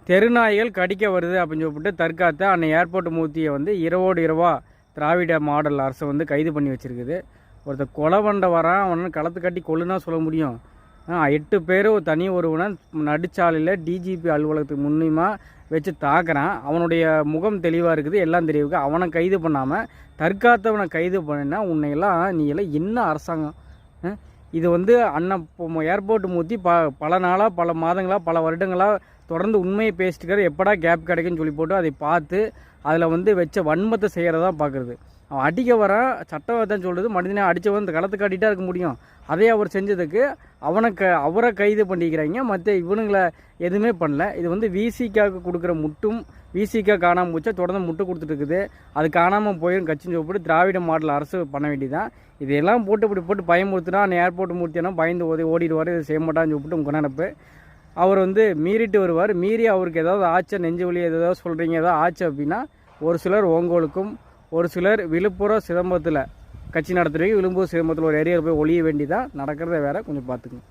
தெருநாய்கள் கடிக்க வருது அப்படின்னு சொல்லிட்டு தற்காத்த அன்னை ஏர்போர்ட் மூர்த்தியை வந்து இரவோடு இரவா திராவிட மாடல் அரசு வந்து கைது பண்ணி வச்சுருக்குது. ஒருத்தர் கொலை பண்ண வரான், அவனை களத்து கட்டி கொள்ளுனா சொல்ல முடியும். 8 பேர் ஒரு தனி ஒருவனை நடுச்சாலையில் டிஜிபி அலுவலகத்துக்கு முன்னியமாக வச்சு தாக்குறான். அவனுடைய முகம் தெளிவாக இருக்குது, எல்லாம் தெரியுது. அவனை கைது பண்ணாமல் தற்காத்தவனை கைது பண்ணினா உன்னையெல்லாம் நீ எல்லாம் என்ன அரசாங்கம்? இது வந்து ஏர்போர்ட் மூர்த்தி பல நாளாக, பல மாதங்களாக, பல வருடங்களாக தொடர்ந்து உண்மையை பேசிட்டுக்கிற எப்படா கேப் கிடைக்குன்னு சொல்லி போட்டு அதை பார்த்து அதில் வந்து வச்ச வன்மத்தை செய்கிறதான் பார்க்குறது. அவன் அடிக்க வரான், சட்டம் தான் சொல்கிறது, மனிதனை அடித்தவன் களத்து காட்டிகிட்டா இருக்க முடியும். அதே அவர் செஞ்சதுக்கு அவரை கைது பண்ணிக்கிறாங்க. மற்ற இவனுங்களை எதுவுமே பண்ணல. இது வந்து விசிகாவுக்கு கொடுக்குற முட்டும், விசிகா காணாமல் போச்சா தொடர்ந்து முட்டு கொடுத்துட்டு இருக்குது. அது காணாமல் போயிடும் கட்சின்னு சொல்லிட்டு திராவிட மாடல் அரசு பண்ண வேண்டியதான். இதையெல்லாம் போட்டு பயமுறுத்துனா அந்த ஏர்போர்ட் மூர்த்தினா பயந்து ஓடிடுவார், இதை செய்ய மாட்டான்னு சொல்லிட்டு உங்கள் நினப்பு. அவர் வந்து மீறிட்டு வருவார். மீறி அவருக்கு ஏதாவது ஆச்சை, நெஞ்சு வலி ஏதாவது சொல்கிறீங்க ஏதாவது ஆச்சு அப்படின்னா ஒரு சிலர் ஓங்கோலுக்கும், ஒரு சிலர் விழுப்புரம் சிதம்பரத்தில் கட்சி நடத்துறீங்க. விழும்பூர் சிதம்பரத்தில் ஒரு ஏரியாவில் போய் ஒழிய வேண்டியதான் நடக்கிறத வேற கொஞ்சம் பார்த்துக்குங்க.